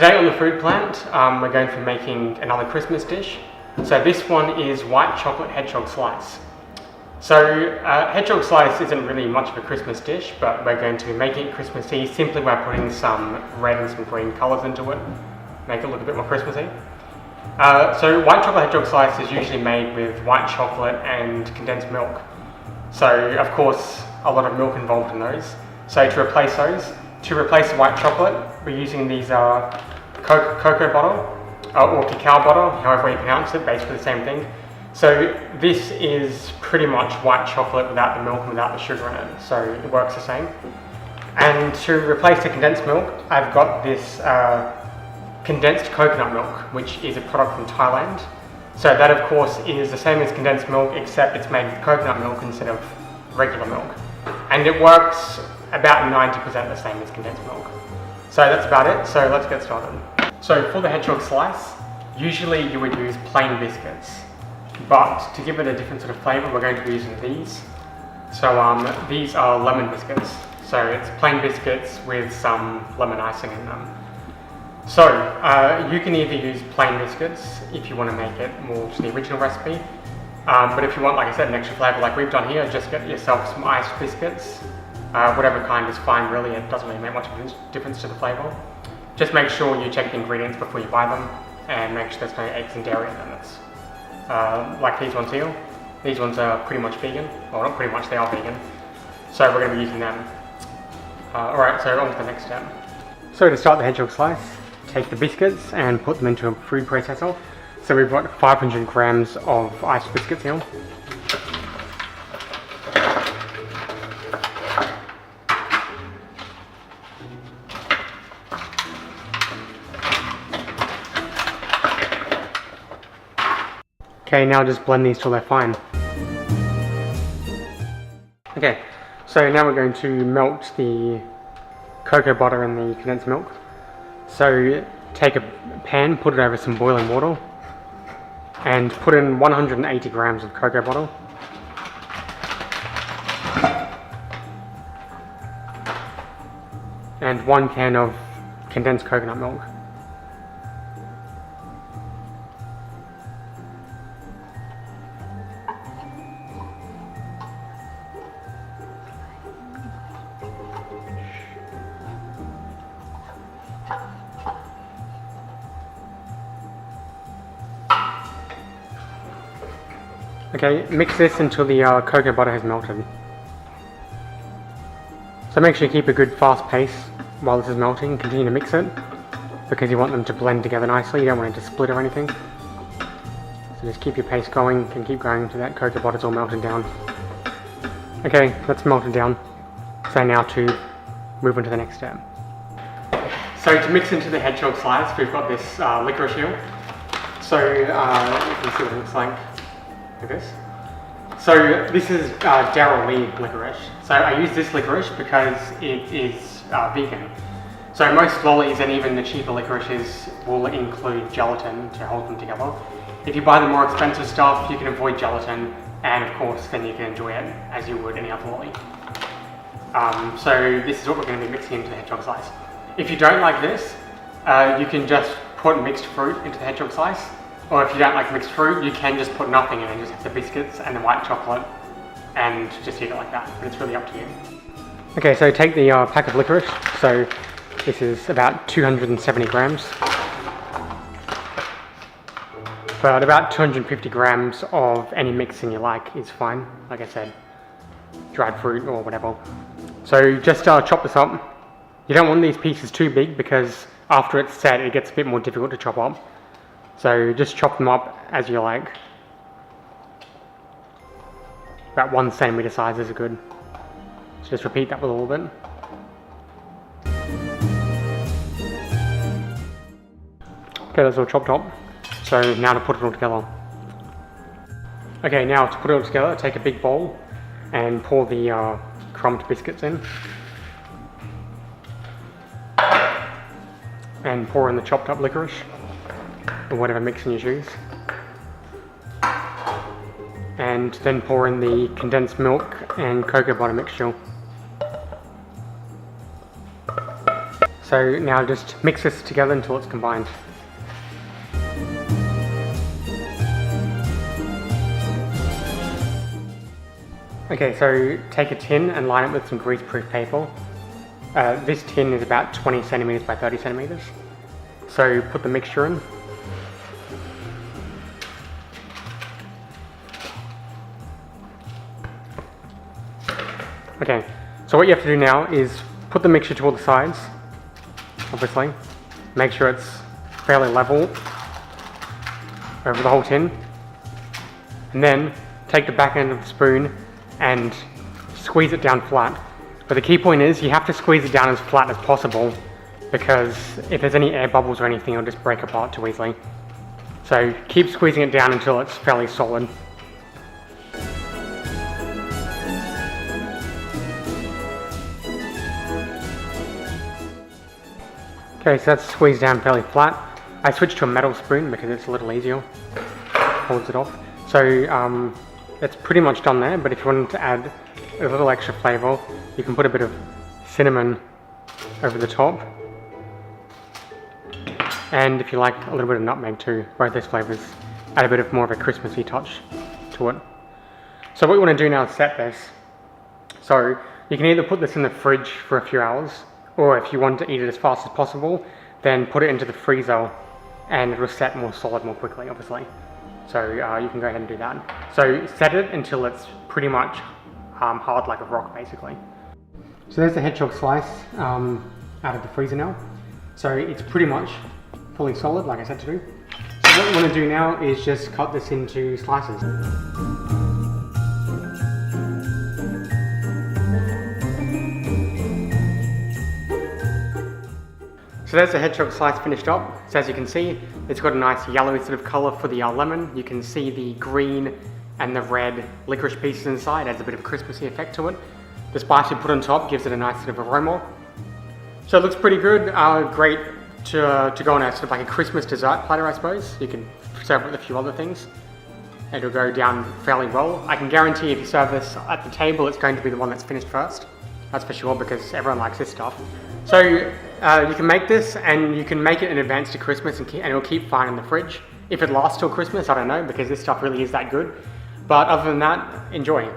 Today on the food plant, we're going to be making another Christmas dish. So this one is white chocolate hedgehog slice. So hedgehog slice isn't really much of a Christmas dish, but we're going to be making it Christmassy simply by putting some red and some green colours into it, make it look a bit more Christmassy. So white chocolate hedgehog slice is usually made with white chocolate and condensed milk. So of course a lot of milk involved in those. So to replace the white chocolate, we're using these cocoa butter or cacao butter, however you pronounce it, basically the same thing. So this is pretty much white chocolate without the milk and without the sugar in it, so it works the same. And to replace the condensed milk, I've got this condensed coconut milk, which is a product from Thailand. So that of course is the same as condensed milk, except it's made with coconut milk instead of regular milk. And it works about 90% the same as condensed milk. So that's about it, so let's get started. So for the hedgehog slice, usually you would use plain biscuits, but to give it a different sort of flavour, we're going to be using these. So these are lemon biscuits. So it's plain biscuits with some lemon icing in them. So you can either use plain biscuits if you want to make it more to the original recipe, but if you want, like I said, an extra flavour like we've done here, just get yourself some iced biscuits. Whatever kind is fine really, it doesn't really make much of a difference to the flavour. Just make sure you check the ingredients before you buy them and make sure there's no eggs and dairy in them. It's, like these ones here. These ones are pretty much vegan. Well, not pretty much, they are vegan. So we're going to be using them. Alright, so on to the next step. So to start the hedgehog slice, take the biscuits and put them into a food processor. So we've got 500 grams of iced biscuits here. Okay, now just blend these till they're fine. Okay, so now we're going to melt the cocoa butter and the condensed milk. So take a pan, put it over some boiling water, and put in 180 grams of cocoa butter. And 1 can of condensed coconut milk. Okay, mix this until the cocoa butter has melted. So make sure you keep a good fast pace while this is melting. Continue to mix it because you want them to blend together nicely. You don't want it to split or anything. So just keep your pace going and keep going until that cocoa butter's all melted down. Okay, that's melted down. So now to move on to the next step. So to mix into the hedgehog slice, we've got this licorice here. So you can see what it looks like this. So this is Darrell Lee licorice. So I use this licorice because it is vegan. So most lollies and even the cheaper licorices will include gelatin to hold them together. If you buy the more expensive stuff, you can avoid gelatin, and of course then you can enjoy it as you would any other lolly. So this is what we're going to be mixing into the hedgehog slice. If you don't like this, you can just put mixed fruit into the hedgehog slice. Or if you don't like mixed fruit, you can just put nothing in and just have the biscuits and the white chocolate and just eat it like that, but it's really up to you. Okay, so take the pack of licorice. So this is about 270 grams. But about 250 grams of any mixing you like is fine, like I said, dried fruit or whatever. So just chop this up. You don't want these pieces too big because after it's set it gets a bit more difficult to chop up. So just chop them up as you like. About 1 centimetre size is good. So just repeat that with all of it. Okay, that's all chopped up. So now to put it all together. Okay, now to put it all together, take a big bowl and pour the crumbed biscuits in. And pour in the chopped up licorice, or whatever mixing you choose. And then pour in the condensed milk and cocoa butter mixture. So now just mix this together until it's combined. Okay, so take a tin and line it with some grease-proof paper. This tin is about 20 centimeters by 30 centimeters. So put the mixture in. Okay, so what you have to do now is put the mixture to all the sides, obviously. Make sure it's fairly level over the whole tin. And then take the back end of the spoon and squeeze it down flat. But the key point is you have to squeeze it down as flat as possible, because if there's any air bubbles or anything, it'll just break apart too easily. So keep squeezing it down until it's fairly solid. Okay, so that's squeezed down fairly flat. I switched to a metal spoon because it's a little easier. Holds it off. So it's pretty much done there, but if you wanted to add a little extra flavour, you can put a bit of cinnamon over the top. And if you like, a little bit of nutmeg too. Both those flavours add a bit of more of a Christmassy touch to it. So what you want to do now is set this. So you can either put this in the fridge for a few hours, or if you want to eat it as fast as possible, then put it into the freezer and it will set more solid more quickly, obviously. So you can go ahead and do that. So set it until it's pretty much hard like a rock, basically. So there's the hedgehog slice out of the freezer now. So it's pretty much fully solid, like I said to do. So what you want to do now is just cut this into slices. So there's the hedgehog slice finished up. So as you can see, it's got a nice yellowy sort of colour for the lemon. You can see the green and the red licorice pieces inside, adds a bit of a Christmassy effect to it. The spice you put on top gives it a nice sort of aroma. So it looks pretty good, great to go on a sort of like a Christmas dessert platter, I suppose. You can serve it with a few other things. It'll go down fairly well. I can guarantee if you serve this at the table, it's going to be the one that's finished first. That's for sure, because everyone likes this stuff. So you can make this, and you can make it in advance to Christmas, and it'll keep fine in the fridge. If it lasts till Christmas, I don't know, because this stuff really is that good. But other than that, enjoy.